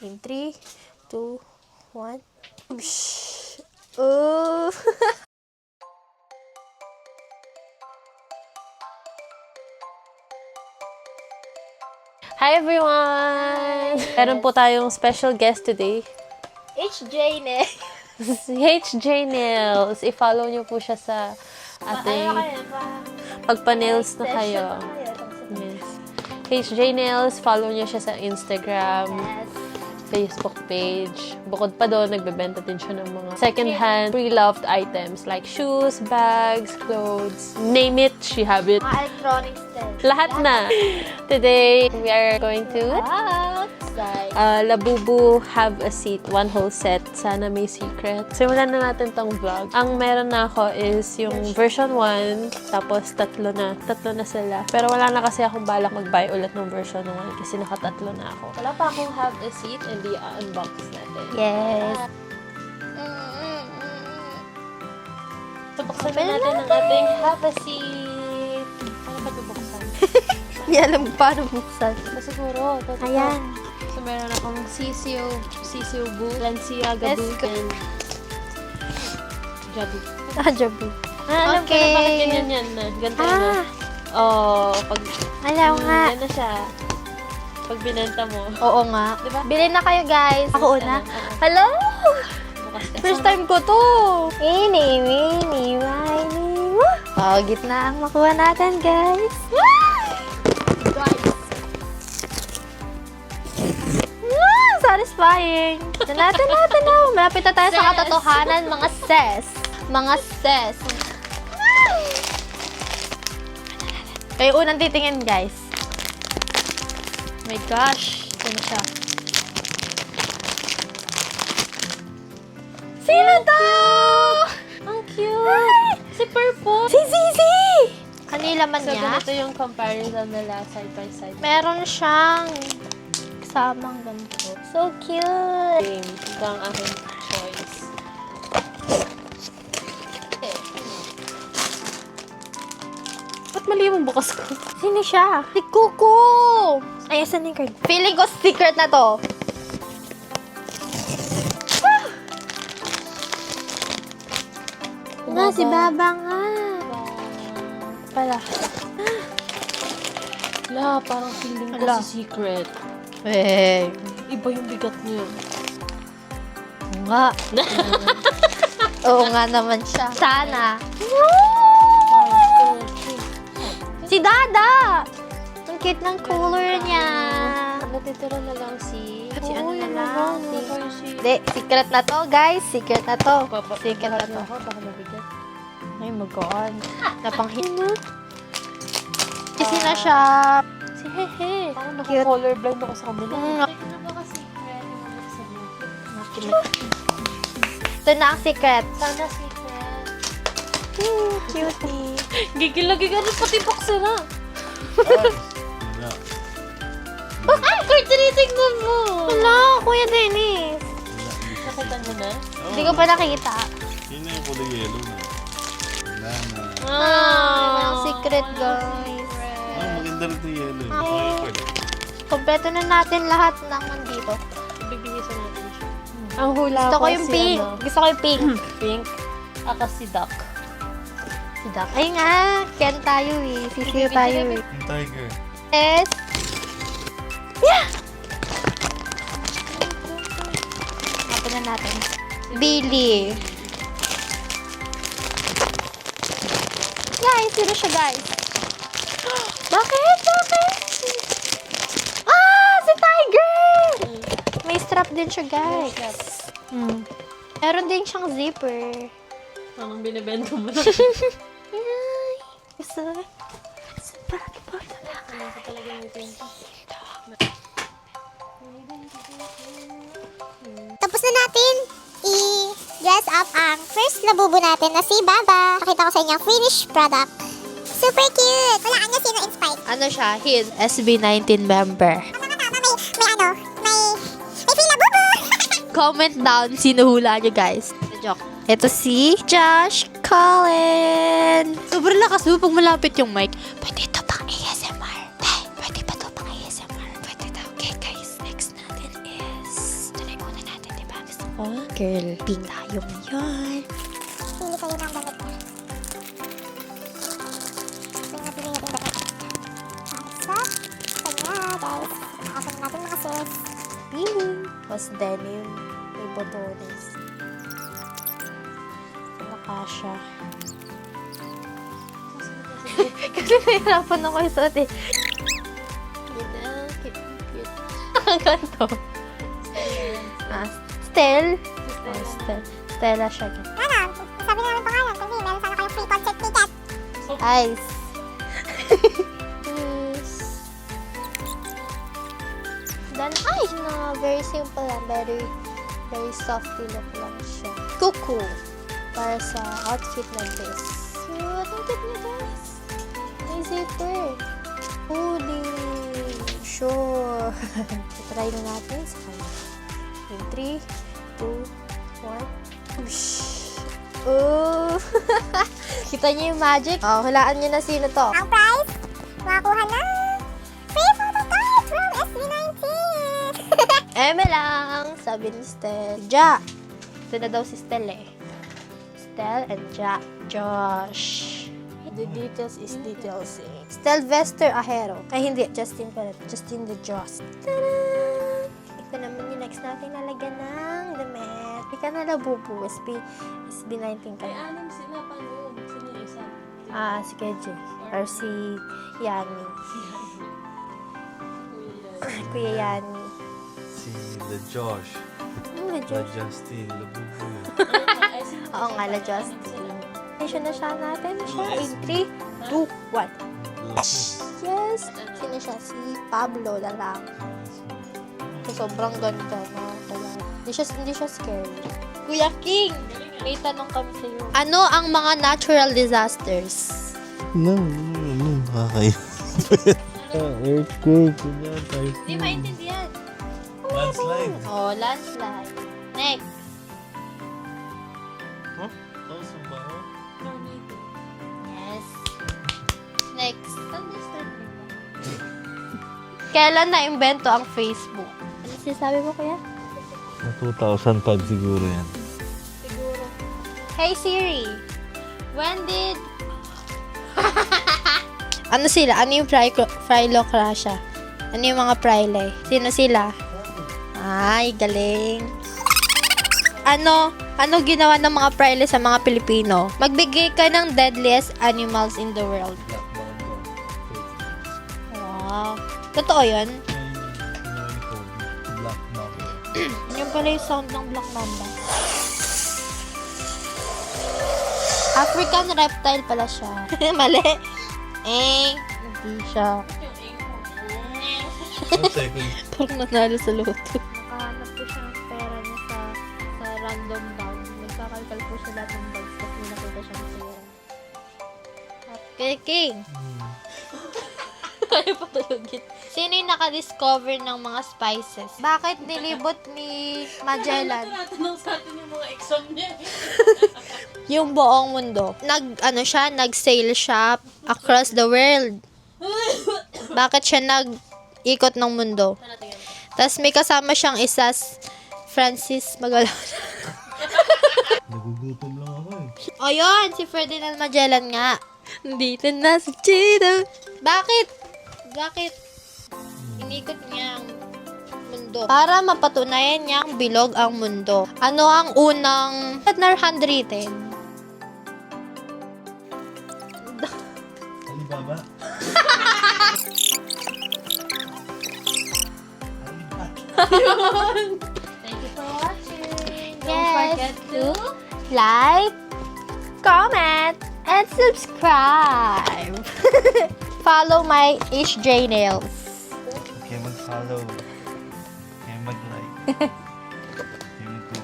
In 3, 2, 1. Oh! Hi everyone! Meron po tayong special guest today. HJ ne. Si HJ Nails. I-follow niyo po siya sa ating pagpa-nails na kayo. Yes. HJ Nails, follow niyo siya sa Instagram, Facebook page. Bukod pa doon, nagbebenta din siya ng mga second-hand, pre-loved items like shoes, bags, clothes. Name it, she have it. Mga electronics din. Lahat na. Today, we are going to Outside. Labubu Have a Seat, one whole set. Sana may secret. Simulan na natin tong vlog. Ang meron na ako is yung version 1, tapos tatlo na sila. Pero wala na kasi akong balak mag-buy ulit ng version 1 kasi nakatatlo na ako. Wala pa akong Have a Seat and i-unbox natin. Yes. So, buksan na natin ang ating Have a Seat. Paano ba ito buksan? Hindi alam paano buksan. Siguro. Ayan. So, meron akong CCO Boo, Balenciaga Boo, Esco. and Jabu. Jabu. Alam ko na bakit ganyan yan na. Ganito na. Oh, pag... Alam nga. Yan na siya. Pag binenta mo. Oo nga. Diba? Bilhin na kayo, guys. Ako una. Ano. Hello! Bukas ka. First time ko to. Ini, mini, mini. Oh, gitna ang makuha natin, guys. Satisfying. Natin. Malapit na tayo sa katotohanan, mga sis. Mga sis. Kayo unang titingin, guys. My gosh. Sino siya? Sino to? Ang cute! Si Purple! Si Zizi! Kanila man So, niya? ganito yung comparison nila side by side. Meron siyang kasamang ganito. So cute! Game. Ito ang aking choice. Ba't mali yung bukas ko? Sino siya? Si Kuko! Ay, asan yung card? Feeling ko secret na to. Nga, si Baba nga. Pala. La, parang feeling ko Ala. si Secret. Eh, Iba yung bigat niya. nga. Oo nga naman siya. Sana. Si Dada! Ang cute ng color niya. Natitira na lang si... Si ano na yun lang, si... Hindi, secret na to, guys. Secret na to. Secret na Secret to. ako, baka mabigat. Ay, my God. Napanghina. Kasi na siya. Si Hehe. Parang Cute. naka-colorblind ako sa kabila. Mm. Ito na ba kasi Secret yung mga sa Ito na ang secret. Sana Secret. Cutie. Gigil-gigil pati box na. Ay, Kurt, tinitignan mo. Wala, Kuya Dennis. Nakita mo na? Hindi ko pa nakita. Yun na yung kulay yellow na. Wala na. Ang secret, guys. Ah, maganda rin yung yellow. Ay. Kompleto na natin lahat ng nandito. Bibihisan natin siya. Ang hula Gusto ko yung si pink. ano, Gusto ko yung pink. pink. Ako si Duck. Si Doc. Ay nga, Ken tayo eh. Sisiyo tayo eh. Yung tiger. Yes. Yeah! Tapos na natin. Billy. Guys, sino siya, guys? Bakit? Ah! Si Tiger! May strap din siya, guys. Meron din siyang zipper. Anong binibenta mo na? Ay, gusto ko. Ano ko talaga yung pink? Tapos na natin i-dress up ang first labubo natin na si Baba. Pakita ko sa inyo ang finished product. Super cute! Walaan niya sino inspired. Ano siya? His SB19 member. Tama, may free labubo! Comment down sino hula nyo, guys. Joke. Ito si Josh Cullen. Sobrang lakas mo pag malapit yung mic. Pwede ito pang ASMR. Pwede pa ito pang ASMR. Pwede daw. Okay, guys. Next natin is ako. Girl, ping tayo ngayon. Pili kayo ng damit niya. Ito yung napili natin damit. Para sa kanya, guys. Nakapag natin mga sis. Pili. Tapos denim. May botones. Nakasya. Kasi nahirapan ako isuot eh. Cute. Ang ganito. Stel. Stella siya. Ano? Sabi na namin pangalan. Kasi meron sana kayong free concert ticket. Ice. Yes. Then, ay, na very simple and very softly look lang siya. Kuku. Para sa outfit na this. Cute. Ang cute niya, guys. May zipper. Hoodie. Sure. Try na natin sa kanya. In 3, 2, 1. Whoosh. Oh. Kita niyo yung magic? Oh, hulaan niyo na sino to. Ang prize, makakuha ng free photo card from SB19. Eme lang, sabi ni Stel. Ja. Ito na daw si Stel eh. Stel and Ja. Josh. The details is details eh. Stelvester Ahero. Ay hindi, Justin pala. Justin the Joss. Tada! Ito naman yung next natin lalagyan ng damit. Hindi ka na labubu. SB19 ka na. Anim sila pa noon. Sino yung isa? Si KJ. Or si Yani. Kuya Yani. Si The Josh. Ano The Justin. Labubu. Oo nga, la Justin. Mention na siya natin siya in 3, 2, 1. Yes! Sino siya? Si Pablo na lang. So, sobrang ganda na. Hindi siya scary. Kuya King! May tanong kami sa'yo. Ano ang mga natural disasters? Kakaya. Earthquake. Typhoon. Hindi maintindihan. Landslide. Oh, landslide. Next. Huh? Thousand ba? Yes. Next. Kailan na-invento ang Facebook? Ano sinasabi mo, kuya? 2005 siguro yan. Siguro. Hey Siri, when did... ano sila? Ano yung Phylocracia? Ano yung mga Prile? Sino sila? Ay, galing. Ano ginawa ng mga Prile sa mga Pilipino? Magbigay ka ng deadliest animals in the world. Wow. Totoo yun? Black Mamba. Yan pala yung sound ng Black Mamba. African reptile pala siya. Mali. Hindi siya. Second. Parang nanalo sa loto. Nakahanap po siya ng pera niya sa random bag. Nagkakalkal po siya lahat ng bags tapos may nakita siya ng pera. King! Kaya patulogin. Sino yung nakadiscover ng mga spices? Bakit nilibot ni Magellan? Tinatanong sa atin yung mga exam niya. Yung buong mundo. Nag-sail siya across the world. Bakit siya nag-ikot ng mundo? Tapos may kasama siyang isa, Francis Magellan. Nagugutom lang ako eh. O yun, si Ferdinand Magellan nga. Nandito na si Chino. Bakit? Inikot niya ang mundo. Para mapatunayan niyang bilog ang mundo. Ano ang unang handwritten? Alibaba? Thank you for watching. Don't forget to like, comment, and subscribe. Follow my HJ Nails. Kaya mag-follow. Kaya mag-like. Kaya mag-comment.